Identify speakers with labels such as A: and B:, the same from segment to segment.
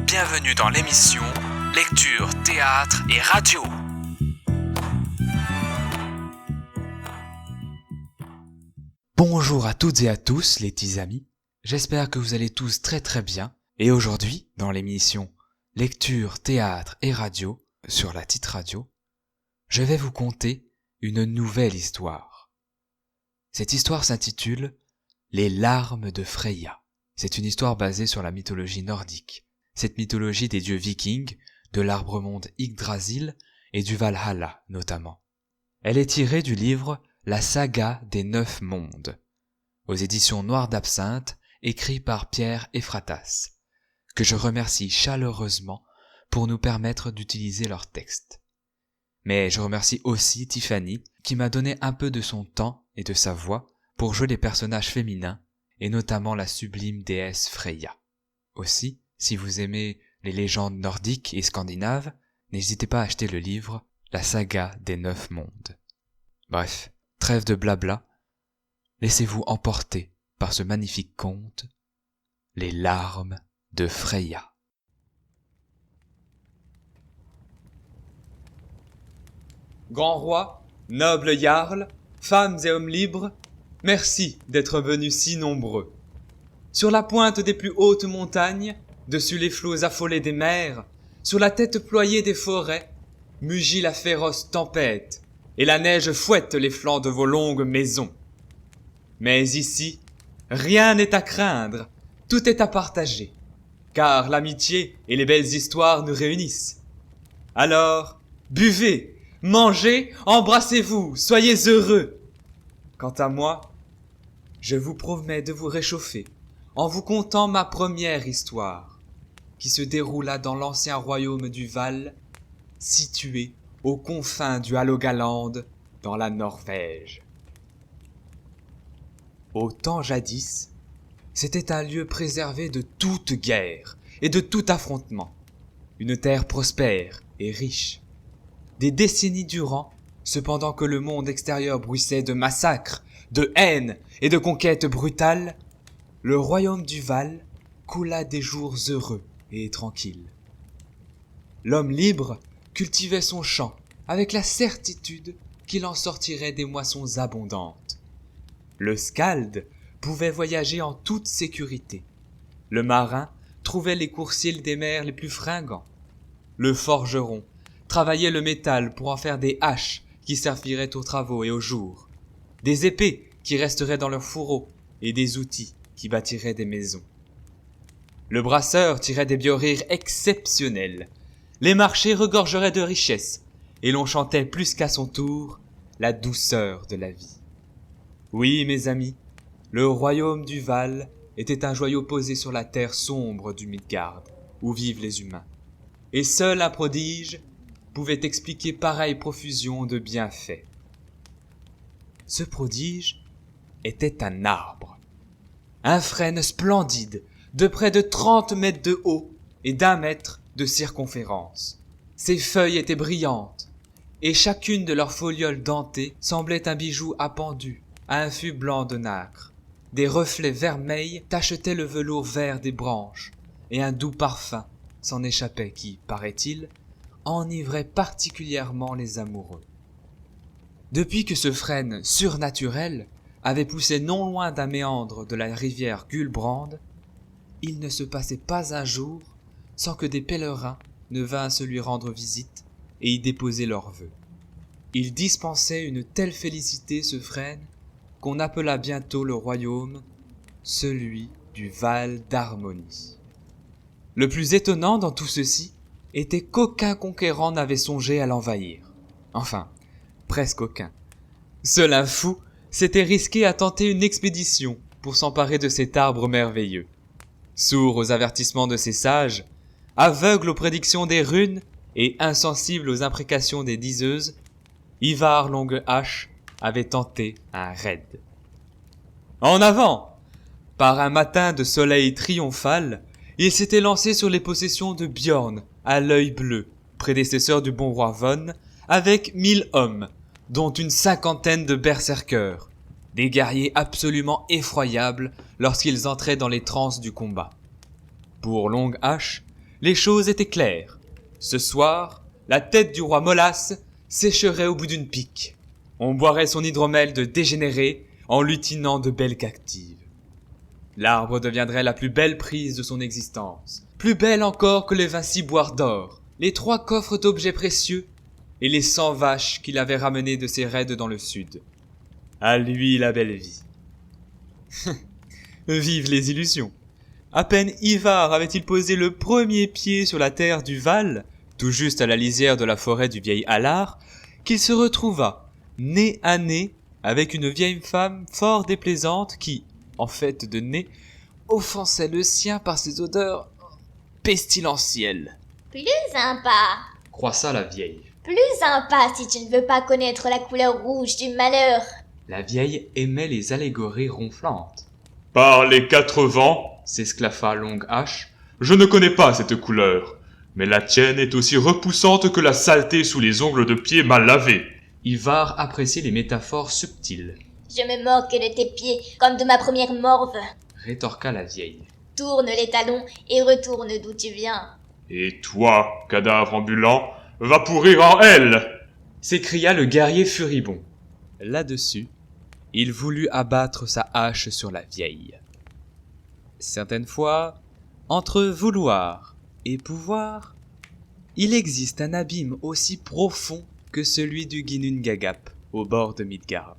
A: Bienvenue dans l'émission Lecture, Théâtre et Radio. Bonjour à toutes et à tous les petits amis, j'espère que vous allez tous très bien. Et aujourd'hui, dans l'émission Lecture, Théâtre et Radio, sur la Petite Radio, je vais vous conter une nouvelle histoire. Cette histoire s'intitule Les larmes de Freya. C'est une histoire basée sur la mythologie nordique. Cette mythologie des dieux vikings, de l'arbre-monde Yggdrasil et du Valhalla notamment. Elle est tirée du livre La saga des 9 mondes, aux éditions Noires d'Absinthe, écrit par Pierre Epphratas, que je remercie chaleureusement pour nous permettre d'utiliser leur texte. Mais je remercie aussi Tiffany, qui m'a donné un peu de son temps et de sa voix pour jouer les personnages féminins, et notamment la sublime déesse Freya. Aussi, si vous aimez les légendes nordiques et scandinaves, n'hésitez pas à acheter le livre La saga des 9 mondes. Bref, trêve de blabla, laissez-vous emporter par ce magnifique conte, Les larmes de Freya.
B: Grand roi, noble jarl, femmes et hommes libres, merci d'être venus si nombreux. Sur la pointe des plus hautes montagnes, dessus les flots affolés des mers, sur la tête ployée des forêts, mugit la féroce tempête, et la neige fouette les flancs de vos longues maisons. Mais ici, rien n'est à craindre, tout est à partager, car l'amitié et les belles histoires nous réunissent. Alors, buvez, mangez, embrassez-vous, soyez heureux. Quant à moi, je vous promets de vous réchauffer en vous contant ma première histoire, qui se déroula dans l'ancien royaume du Val, situé aux confins du Halogaland, dans la Norvège. Au temps jadis, c'était un lieu préservé de toute guerre et de tout affrontement, une terre prospère et riche. Des décennies durant, cependant que le monde extérieur bruissait de massacres, de haine et de conquêtes brutales, le royaume du Val coula des jours heureux et tranquilles. L'homme libre cultivait son champ avec la certitude qu'il en sortirait des moissons abondantes. Le skald pouvait voyager en toute sécurité. Le marin trouvait les coursiers des mers les plus fringants. Le forgeron travaillait le métal pour en faire des haches qui serviraient aux travaux et aux jours, des épées qui resteraient dans leurs fourreaux et des outils qui bâtiraient des maisons. Le brasseur tirait des biorrires exceptionnels, les marchés regorgeraient de richesses, et l'on chantait plus qu'à son tour la douceur de la vie. Oui, mes amis, le royaume du Val était un joyau posé sur la terre sombre du Midgard, où vivent les humains. Et seul un prodige pouvait expliquer pareille profusion de bienfaits. Ce prodige était un arbre. Un frêne splendide, de près de 30 mètres de haut et d'1 mètre de circonférence. Ses feuilles étaient brillantes, et chacune de leurs folioles dentées semblait un bijou appendu à un fût blanc de nacre. Des reflets vermeils tachetaient le velours vert des branches, et un doux parfum s'en échappait qui, paraît-il, enivrait particulièrement les amoureux. Depuis que ce frêne surnaturel avait poussé non loin d'un méandre de la rivière Gulbrand, il ne se passait pas un jour sans que des pèlerins ne vinssent lui rendre visite et y déposer leurs vœux. Il dispensait une telle félicité, ce frêne, qu'on appela bientôt le royaume celui du Val d'Harmonie. Le plus étonnant dans tout ceci était qu'aucun conquérant n'avait songé à l'envahir. Enfin, presque aucun. Seul un fou s'était risqué à tenter une expédition pour s'emparer de cet arbre merveilleux. Sourd aux avertissements de ses sages, aveugle aux prédictions des runes et insensible aux imprécations des diseuses, Ivar Longue-Hache avait tenté un raid. En avant! Par un matin de soleil triomphal, il s'était lancé sur les possessions de Bjorn, à l'œil bleu, prédécesseur du bon roi Von, avec 1000 hommes, dont une 50aine de berserkers. des guerriers absolument effroyables lorsqu'ils entraient dans les transes du combat. Pour Longue Hache, les choses étaient claires. Ce soir, la tête du roi Molas sécherait au bout d'une pique. On boirait son hydromel de dégénéré en lutinant de belles cactives. L'arbre deviendrait la plus belle prise de son existence, plus belle encore que les 20 ciboires d'or, les 3 coffres d'objets précieux et les 100 vaches qu'il avait ramenées de ses raids dans le sud. À lui la belle vie. Vive les illusions. À peine Ivar avait-il posé le premier pied sur la terre du Val, tout juste à la lisière de la forêt du vieil Allard, qu'il se retrouva, nez à nez, avec une vieille femme fort déplaisante qui, en fait de nez, offensait le sien par ses odeurs pestilentielles.
C: Plus sympa.
B: Croissa la vieille.
C: Plus sympa si tu ne veux pas connaître la couleur rouge du malheur.
B: La vieille aimait les allégories ronflantes.
D: Par les 4 vents,
B: S'esclaffa Longue Hache.
D: je ne connais pas cette couleur, mais la tienne est aussi repoussante que la saleté sous les ongles de pied mal lavés.
B: Ivar appréciait les métaphores subtiles,
C: Je me moque de tes pieds comme de ma première morve.
B: rétorqua la vieille.
C: Tourne les talons et retourne d'où tu viens.
D: Et toi, cadavre ambulant, va pourrir en elle!
B: S'écria le guerrier furibond. Là-dessus, il voulut abattre sa hache sur la vieille. Certaines fois, entre vouloir et pouvoir, il existe un abîme aussi profond que celui du Ginnungagap au bord de Midgard.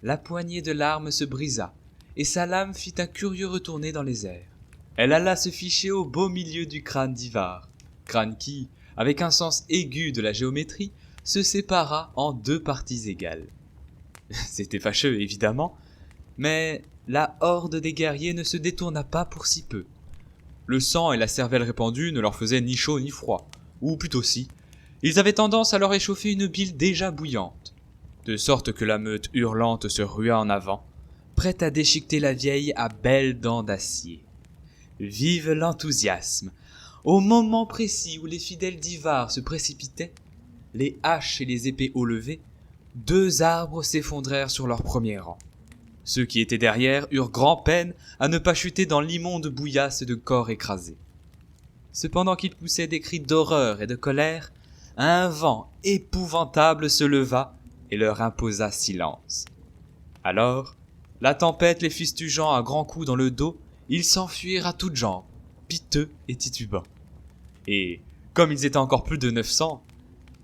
B: La poignée de l'arme se brisa, et sa lame fit un curieux retourné dans les airs. Elle alla se ficher au beau milieu du crâne d'Ivar, crâne qui, avec un sens aigu de la géométrie, se sépara en 2 parties égales. C'était fâcheux, évidemment, mais la horde des guerriers ne se détourna pas pour si peu. Le sang et la cervelle répandue ne leur faisaient ni chaud ni froid, ou plutôt si, ils avaient tendance à leur échauffer une bile déjà bouillante, de sorte que la meute hurlante se rua en avant, prête à déchiqueter la vieille à belles dents d'acier. Vive l'enthousiasme! Au moment précis où les fidèles d'Ivar se précipitaient, les haches et les épées haut levées, 2 arbres s'effondrèrent sur leur premier rang. Ceux qui étaient derrière eurent grand-peine à ne pas chuter dans l'immonde bouillasse de corps écrasés. Cependant qu'ils poussaient des cris d'horreur et de colère, un vent épouvantable se leva et leur imposa silence. Alors, la tempête les fustigeant à grands coups dans le dos, ils s'enfuirent à toutes jambes, piteux et titubants. Et, comme ils étaient encore plus de 900,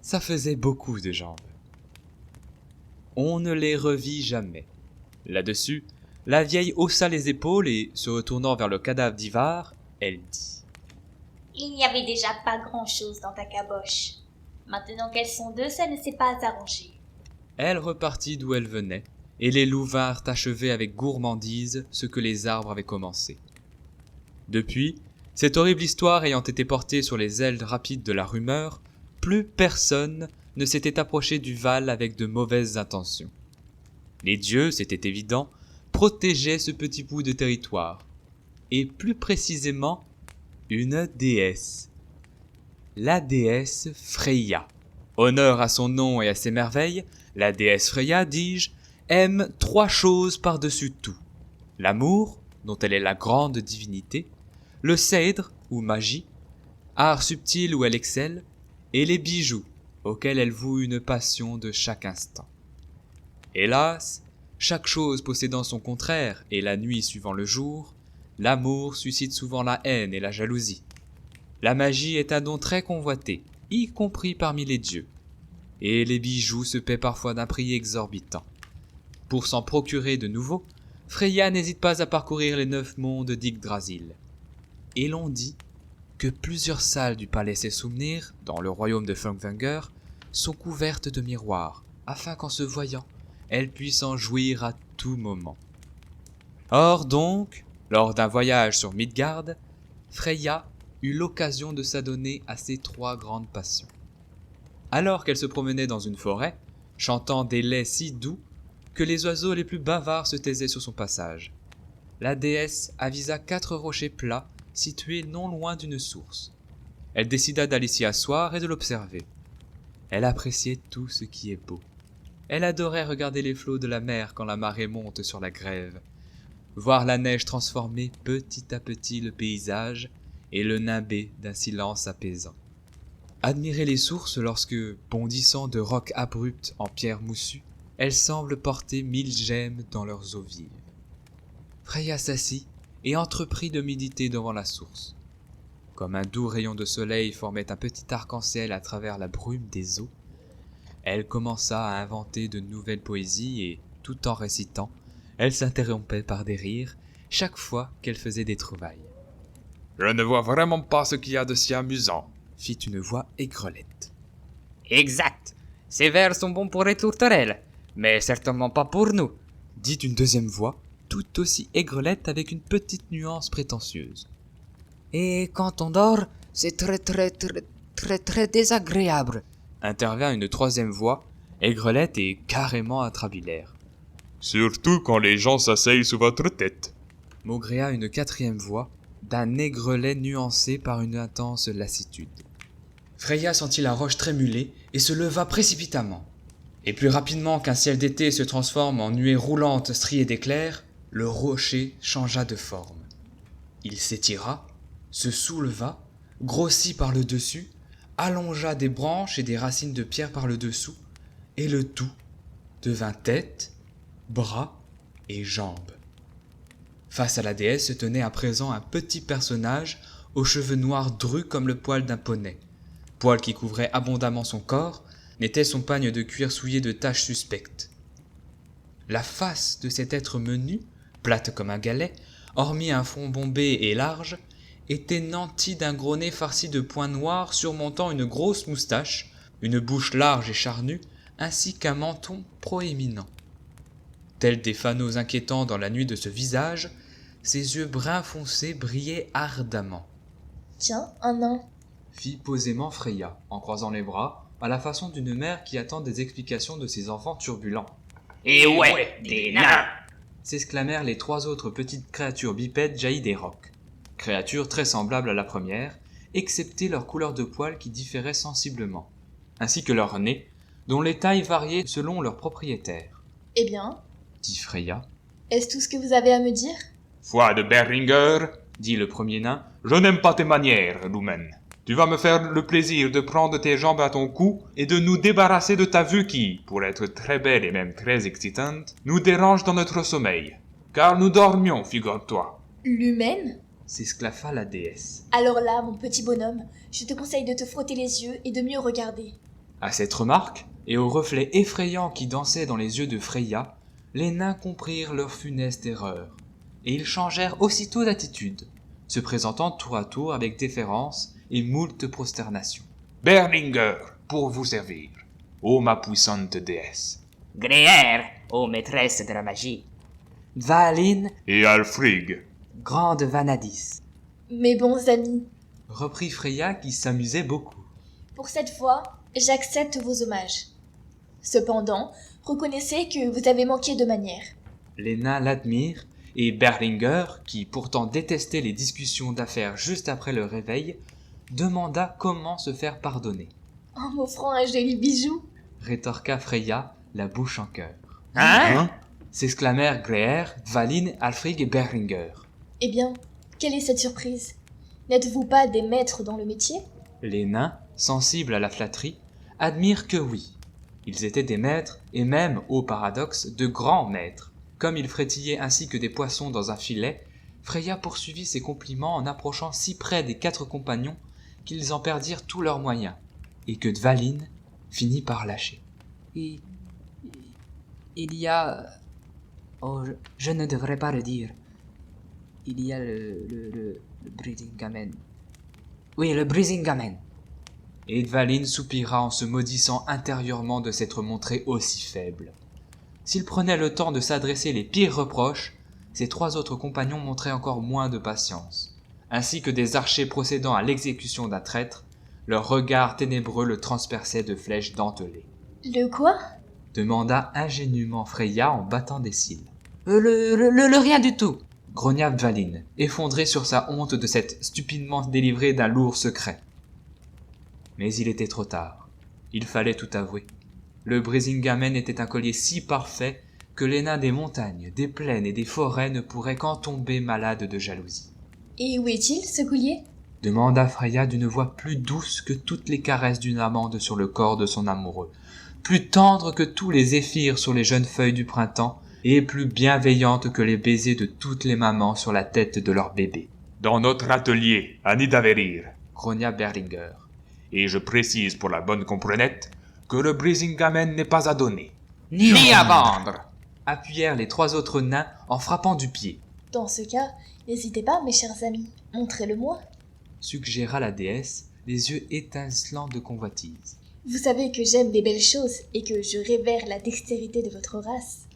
B: ça faisait beaucoup de jambes. On ne les revit jamais. Là-dessus, la vieille haussa les épaules et, se retournant vers le cadavre d'Ivar, elle dit «
C: Il n'y avait déjà pas grand-chose dans ta caboche. Maintenant qu'elles sont 2, ça ne s'est pas arrangé. »
B: Elle repartit d'où elle venait, et les loups vinrent achever avec gourmandise ce que les arbres avaient commencé. Depuis, cette horrible histoire ayant été portée sur les ailes rapides de la rumeur, plus personne ne s'était approché du Val avec de mauvaises intentions. Les dieux, c'était évident, protégeaient ce petit bout de territoire, et plus précisément, une déesse. La déesse Freya. Honneur à son nom et à ses merveilles, la déesse Freya, dis-je, aime 3 choses par-dessus tout. L'amour, dont elle est la grande divinité, le cèdre, ou magie, art subtil où elle excelle, et les bijoux, auxquels elle voue une passion de chaque instant. Hélas, chaque chose possédant son contraire, et la nuit suivant le jour, l'amour suscite souvent la haine et la jalousie. La magie est un don très convoité, y compris parmi les dieux, et les bijoux se paient parfois d'un prix exorbitant. Pour s'en procurer de nouveaux, Freya n'hésite pas à parcourir les 9 mondes d'Yggdrasil. Et l'on dit que plusieurs salles du palais Sessumnir, dans le royaume de Funkvanger, sont couvertes de miroirs, afin qu'en se voyant, elle puisse en jouir à tout moment. Or donc, lors d'un voyage sur Midgard, Freya eut l'occasion de s'adonner à ses 3 grandes passions. Alors qu'elle se promenait dans une forêt, chantant des laits si doux que les oiseaux les plus bavards se taisaient sur son passage, la déesse avisa 4 rochers plats situés non loin d'une source. Elle décida d'aller s'y asseoir et de l'observer. Elle appréciait tout ce qui est beau. Elle adorait regarder les flots de la mer quand la marée monte sur la grève, voir la neige transformer petit à petit le paysage et le nimber d'un silence apaisant. Admirer les sources lorsque, bondissant de rocs abrupts en pierre moussue, elles semblent porter 1000 gemmes dans leurs eaux vives. Freya s'assit et entreprit de méditer devant la source. Comme un doux rayon de soleil formait un petit arc-en-ciel à travers la brume des eaux, elle commença à inventer de nouvelles poésies et, tout en récitant, elle s'interrompait par des rires chaque fois qu'elle faisait des trouvailles.
D: Je ne vois vraiment pas ce qu'il y a de si amusant,
B: Fit une voix aigrelette.
E: Exact. Ces vers sont bons pour les tourterelles, mais certainement pas pour nous.
B: Dit une deuxième voix, tout aussi aigrelette avec une petite nuance prétentieuse.
E: Et quand on dort, c'est très désagréable.
B: Intervint une troisième voix, aigrelette et carrément atrabilaire.
D: surtout quand les gens s'asseyent sous votre tête.
B: Maugréa une quatrième voix, d'un aigrelet nuancé par une intense lassitude. Freya sentit la roche trémuler et se leva précipitamment. Et plus rapidement qu'un ciel d'été se transforme en nuée roulante striée d'éclairs, le rocher changea de forme. Il s'étira, se souleva, grossit par le dessus, allongea des branches et des racines de pierre par le dessous, et le tout devint tête, bras et jambes. Face à la déesse se tenait à présent un petit personnage aux cheveux noirs drus comme le poil d'un poney. Poil qui couvrait abondamment son corps, n'était son pagne de cuir souillé de taches suspectes. La face de cet être menu, plate comme un galet, hormis un front bombé et large, était nantie d'un gros nez farci de points noirs surmontant une grosse moustache, une bouche large et charnue, ainsi qu'un menton proéminent. Tels des fanaux inquiétants dans la nuit de ce visage, ses yeux bruns foncés brillaient ardemment.
C: « Tiens, un nain. »
B: Fit posément Freya, en croisant les bras, à la façon d'une mère qui attend des explications de ses enfants turbulents.
E: « Et ouais, des nains !»
B: s'exclamèrent les trois autres petites créatures bipèdes jaillies des rocs. Créatures très semblables à la première, excepté leur couleur de poils qui différait sensiblement, ainsi que leur nez, dont les tailles variaient selon leur propriétaire.
C: « Eh bien,
B: Dit Freya.
C: est-ce tout ce que vous avez à me dire ? »
D: Foi de Beringer,
B: Dit le premier nain.
D: je n'aime pas tes manières, Lumen. Tu vas me faire le plaisir de prendre tes jambes à ton cou et de nous débarrasser de ta vue qui, pour être très belle et même très excitante, nous dérange dans notre sommeil. Car nous dormions, figure-toi.
C: L'humaine ?
B: S'esclaffa la déesse.
C: Alors là, mon petit bonhomme, je te conseille de te frotter les yeux et de mieux regarder.
B: À cette remarque, et au reflet effrayant qui dansait dans les yeux de Freya, les nains comprirent leur funeste erreur, et ils changèrent aussitôt d'attitude, se présentant tour à tour avec déférence et moult prosternations.
D: Berlinger, pour vous servir. Ô ma puissante déesse.
E: Gréère, ô maîtresse de la magie.
B: Dvalin,
D: Et Alfrig.
B: grande Vanadis,
C: Mes bons amis,
B: reprit Freya qui s'amusait beaucoup.
C: pour cette fois, j'accepte vos hommages. Cependant, reconnaissez que vous avez manqué de manière.
B: Les nains l'admirent, et Berlinger, qui pourtant détestait les discussions d'affaires juste après le réveil, demanda comment se faire pardonner.
C: En m'offrant un joli bijou.
B: Rétorqua Freya, la bouche en cœur.
E: Hein?
B: S'exclamèrent Gréer, Dvalin, Alfrig et Berlinger.
C: Eh bien, quelle est cette surprise ? N'êtes-vous pas des maîtres dans le métier ?
B: Les nains, sensibles à la flatterie, admirent que oui. Ils étaient des maîtres, et même, ô paradoxe, de grands maîtres. Comme ils frétillaient ainsi que des poissons dans un filet, Freya poursuivit ses compliments en approchant si près des quatre compagnons qu'ils en perdirent tous leurs moyens, et que Dvalin finit par lâcher.
E: Il y a... Oh, je ne devrais pas le dire. Il y a le Brisingamen. Oui, le Brisingamen.
B: Et Dvalin soupira en se maudissant intérieurement de s'être montré aussi faible. S'il prenait le temps de s'adresser les pires reproches, ses trois autres compagnons montraient encore moins de patience. Ainsi que des archers procédant à l'exécution d'un traître, leurs regards ténébreux le transperçaient de flèches dentelées.
C: Le quoi ?
B: Demanda ingénument Freya en battant des cils.
E: Le rien du tout.
B: Grogna Dvalin, effondré sur sa honte de s'être stupidement délivré d'un lourd secret. Mais il était trop tard. Il fallait tout avouer. Le Brisingamen était un collier si parfait que les nains des montagnes, des plaines et des forêts ne pourraient qu'en tomber malades de jalousie.
C: Et où est-il, ce collier?
B: Demanda Freya d'une voix plus douce que toutes les caresses d'une amande sur le corps de son amoureux, plus tendre que tous les zéphyrs sur les jeunes feuilles du printemps, et plus bienveillante que les baisers de toutes les mamans sur la tête de leur bébé.
D: Dans notre atelier, à Nidavellir.
B: Grogna Berlinger.
D: Et je précise pour la bonne comprenette que le Brisingamen n'est pas à donner.
E: Ni
B: à vendre appuyèrent les 3 autres nains en frappant du pied,
C: Dans ce cas, n'hésitez pas, mes chers amis, montrez-le-moi.
B: suggéra la déesse, les yeux étincelants de convoitise.
C: Vous savez que j'aime les belles choses et que je révère la dextérité de votre race,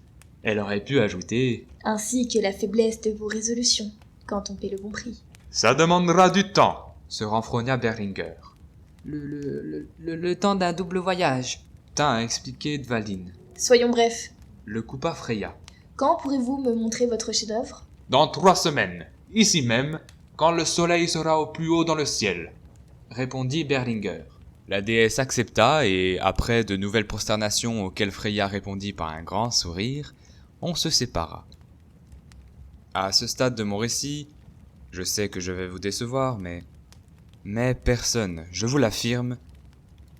B: Elle aurait pu ajouter
C: ainsi que la faiblesse de vos résolutions, quand on paie le bon prix.
D: Ça demandera du temps.
B: se renfrogna Berlinger.
E: le temps d'un double voyage.
B: Tint à expliquer Dvalin.
C: Soyons brefs.
B: Le coupa Freya.
C: Quand pourrez-vous me montrer votre chef-d'œuvre?
D: Dans 3 semaines, ici même, quand le soleil sera au plus haut dans le ciel.
B: Répondit Berlinger.
A: La déesse accepta et, après de nouvelles prosternations auxquelles Freya répondit par un grand sourire, on se sépara. À ce stade de mon récit, je sais que je vais vous décevoir, mais personne, je vous l'affirme,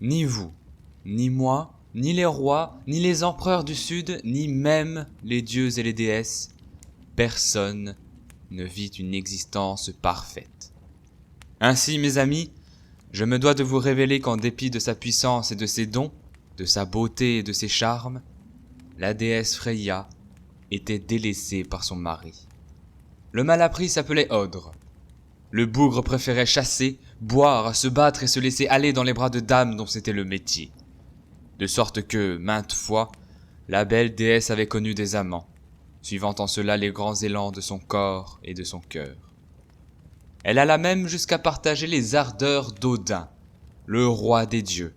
A: ni vous, ni moi, ni les rois, ni les empereurs du Sud, ni même les dieux et les déesses, personne ne vit une existence parfaite. Ainsi, mes amis, je me dois de vous révéler qu'en dépit de sa puissance et de ses dons, de sa beauté et de ses charmes, la déesse Freya était délaissée par son mari. Le malappris s'appelait Odre. Le bougre préférait chasser, boire, se battre et se laisser aller dans les bras de dames dont c'était le métier. De sorte que, maintes fois, la belle déesse avait connu des amants, suivant en cela les grands élans de son corps et de son cœur. Elle alla même jusqu'à partager les ardeurs d'Odin, le roi des dieux.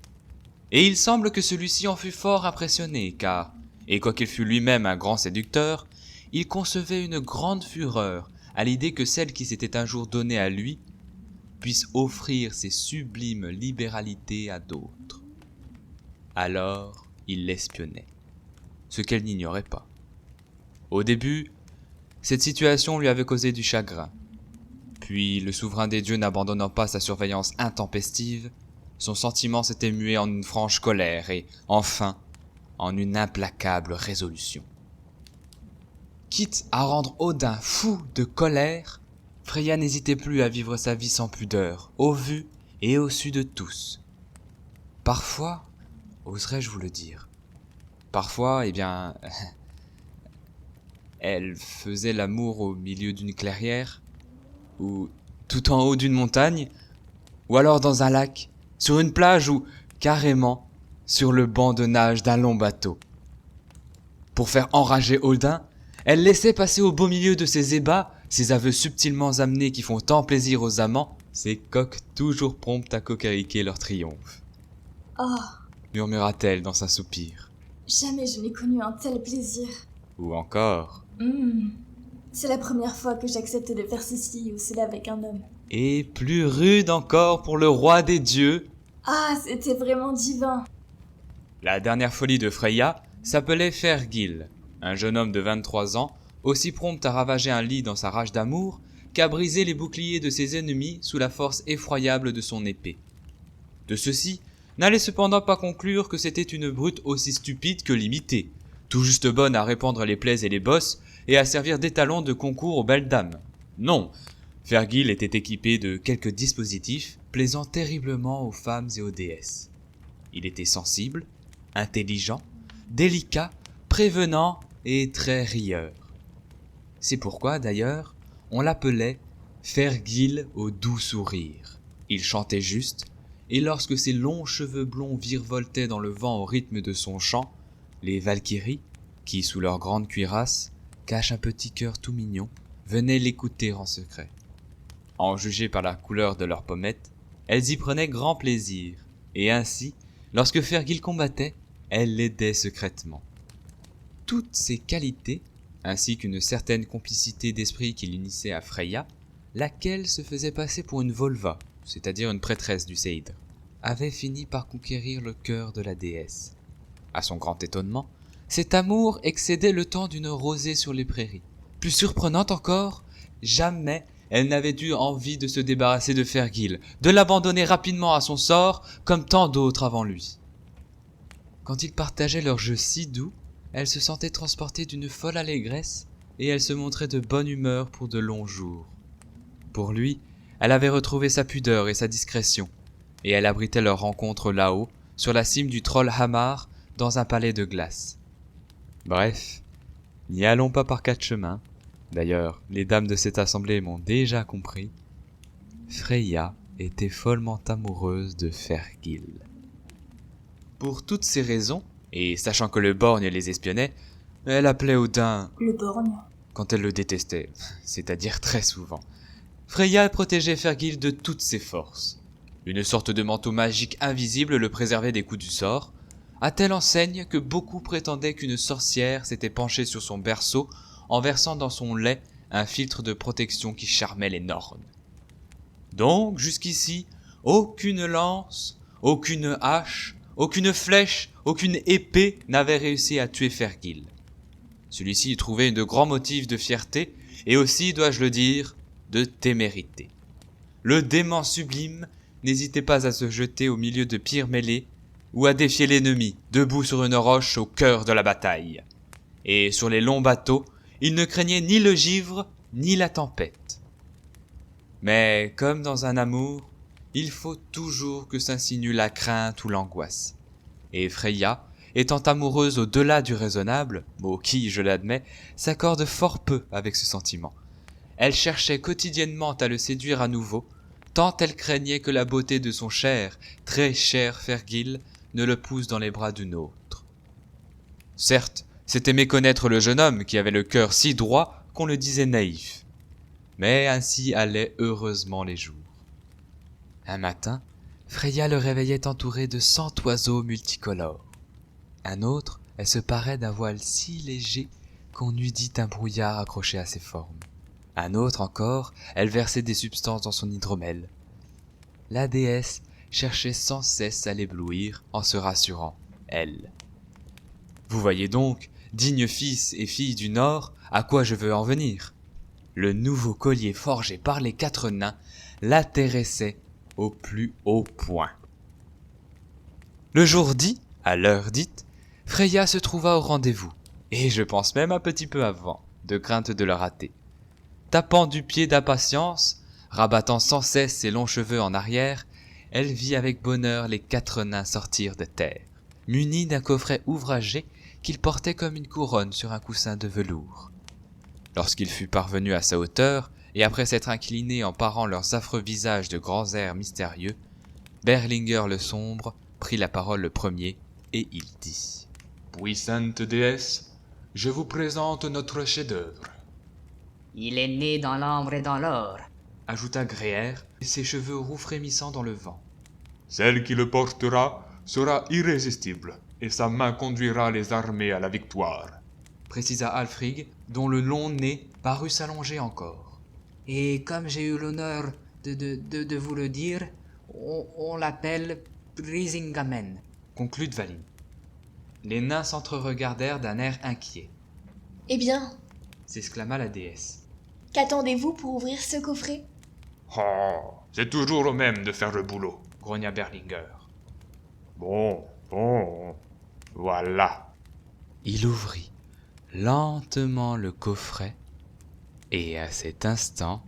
A: Et il semble que celui-ci en fut fort impressionné, car, et quoiqu'il fût lui-même un grand séducteur, il concevait une grande fureur à l'idée que celle qui s'était un jour donnée à lui puisse offrir ses sublimes libéralités à d'autres. Alors, il l'espionnait, ce qu'elle n'ignorait pas. Au début, cette situation lui avait causé du chagrin. Puis, le souverain des dieux n'abandonnant pas sa surveillance intempestive, son sentiment s'était mué en une franche colère et, enfin, en une implacable résolution. Quitte à rendre Odin fou de colère, Freya n'hésitait plus à vivre sa vie sans pudeur, au vu et au su de tous. Parfois, oserais-je vous le dire, parfois, elle faisait l'amour au milieu d'une clairière, ou tout en haut d'une montagne, ou alors dans un lac, sur une plage ou, carrément, sur le banc de nage d'un long bateau. Pour faire enrager Odin, elle laissait passer au beau milieu de ses ébats, ces aveux subtilement amenés qui font tant plaisir aux amants, ces coqs toujours promptes à coqueriquer leur triomphe.
C: Oh,
A: Murmura-t-elle dans un soupir.
C: jamais je n'ai connu un tel plaisir.
A: Ou encore.
C: C'est la première fois que j'accepte de faire ceci ou cela avec un homme.
A: Et plus rude encore pour le roi des dieux.
C: Ah, c'était vraiment divin.
A: La dernière folie de Freya s'appelait Fergil, un jeune homme de 23 ans, aussi prompt à ravager un lit dans sa rage d'amour qu'à briser les boucliers de ses ennemis sous la force effroyable de son épée. De ceci, n'allait cependant pas conclure que c'était une brute aussi stupide que limitée, tout juste bonne à répandre les plaies et les bosses et à servir d'étalon de concours aux belles dames. Non, Fergil était équipé de quelques dispositifs plaisant terriblement aux femmes et aux déesses. Il était sensible, intelligent, délicat, prévenant et très rieur. C'est pourquoi, d'ailleurs, on l'appelait Fergil au doux sourire. Il chantait juste, et lorsque ses longs cheveux blonds virevoltaient dans le vent au rythme de son chant, les Valkyries, qui, sous leur grande cuirasse, cachent un petit cœur tout mignon, venaient l'écouter en secret. En juger par la couleur de leurs pommettes, elles y prenaient grand plaisir, et ainsi, lorsque Fergil combattait, elles l'aidaient secrètement. Toutes ces qualités, ainsi qu'une certaine complicité d'esprit qui l'unissait à Freya, laquelle se faisait passer pour une volva, c'est-à-dire une prêtresse du Séidr, avaient fini par conquérir le cœur de la déesse.
B: À son grand étonnement, cet amour excédait le temps d'une rosée sur les prairies. Plus surprenante encore, jamais elle n'avait eu envie de se débarrasser de Fergal, de l'abandonner rapidement à son sort comme tant d'autres avant lui. Quand ils partageaient leur jeu si doux, elle se sentait transportée d'une folle allégresse et elle se montrait de bonne humeur pour de longs jours. Pour lui, elle avait retrouvé sa pudeur et sa discrétion, et elle abritait leur rencontre là-haut, sur la cime du Trollhamar, dans un palais de glace. Bref, n'y allons pas par quatre chemins. D'ailleurs, les dames de cette assemblée m'ont déjà compris. Freya était follement amoureuse de Fergal. Pour toutes ces raisons, et sachant que le borgne les espionnait, elle appelait Odin
C: Le borgne.
B: quand elle le détestait, c'est-à-dire très souvent. Freya protégeait Fergal de toutes ses forces. Une sorte de manteau magique invisible le préservait des coups du sort, à telle enseigne que beaucoup prétendaient qu'une sorcière s'était penchée sur son berceau en versant dans son lait un filtre de protection qui charmait les Nornes. Donc, jusqu'ici, aucune lance, aucune hache, aucune flèche, aucune épée n'avait réussi à tuer Fergal. Celui-ci y trouvait de grands motifs de fierté et aussi, dois-je le dire, de témérité. Le dément sublime n'hésitait pas à se jeter au milieu de pires mêlées ou à défier l'ennemi, debout sur une roche au cœur de la bataille. Et sur les longs bateaux, il ne craignait ni le givre, ni la tempête. Mais, comme dans un amour, il faut toujours que s'insinue la crainte ou l'angoisse. Et Freya, étant amoureuse au-delà du raisonnable, mot qui, je l'admets, s'accorde fort peu avec ce sentiment. Elle cherchait quotidiennement à le séduire à nouveau, tant elle craignait que la beauté de son cher, très cher Fergal ne le pousse dans les bras d'une autre. Certes, c'était méconnaître le jeune homme qui avait le cœur si droit qu'on le disait naïf. Mais ainsi allaient heureusement les jours. Un matin, Freya le réveillait entouré de 100 oiseaux multicolores. Un autre, elle se parait d'un voile si léger qu'on eût dit un brouillard accroché à ses formes. Un autre encore, elle versait des substances dans son hydromel. La déesse cherchait sans cesse à l'éblouir en se rassurant, elle. Vous voyez donc, dignes fils et filles du Nord, à quoi je veux en venir. Le nouveau collier forgé par les 4 nains l'intéressait au plus haut point. Le jour dit, à l'heure dite, Freya se trouva au rendez-vous, et je pense même un petit peu avant, de crainte de le rater. Tapant du pied d'impatience, rabattant sans cesse ses longs cheveux en arrière, elle vit avec bonheur les 4 nains sortir de terre, munis d'un coffret ouvragé qu'ils portaient comme une couronne sur un coussin de velours. Lorsqu'il fut parvenu à sa hauteur, et après s'être incliné en parant leurs affreux visages de grands airs mystérieux, Berlinguer le Sombre prit la parole le premier, et il dit «
D: Puissante déesse, je vous présente notre chef-d'œuvre. »
E: Il est né dans l'ambre et dans l'or.
B: ajouta Gréaire, ses cheveux roux frémissant dans le vent.
D: Celle qui le portera sera irrésistible, et sa main conduira les armées à la victoire.
B: Précisa Alfrig, dont le long nez parut s'allonger encore.
E: Et comme j'ai eu l'honneur de vous le dire, on l'appelle Brisingamen.
B: Conclut Dvalin. Les nains s'entre-regardèrent d'un air inquiet.
C: Eh bien,
B: S'exclama la déesse.
C: qu'attendez-vous pour ouvrir ce coffret?
D: Oh, c'est toujours le même de faire le boulot.
B: Grogna Berlinguer.
D: Bon, voilà.
B: Il ouvrit lentement le coffret, et à cet instant,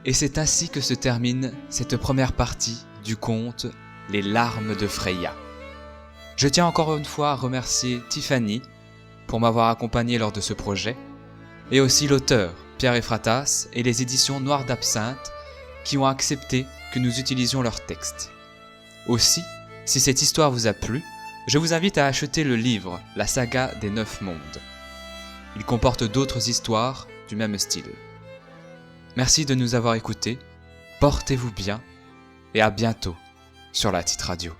B: et c'est ainsi que se termine cette première partie du conte Les larmes de Freya. Je tiens encore une fois à remercier Tiffany pour m'avoir accompagné lors de ce projet, et aussi l'auteur, Pierre Ephratasz, et les éditions Noires d'Absinthe, qui ont accepté que nous utilisions leur texte. Aussi, si cette histoire vous a plu, je vous invite à acheter le livre La saga des 9 mondes. Il comporte d'autres histoires du même style. Merci de nous avoir écoutés, portez-vous bien, et à bientôt sur la Titre Radio.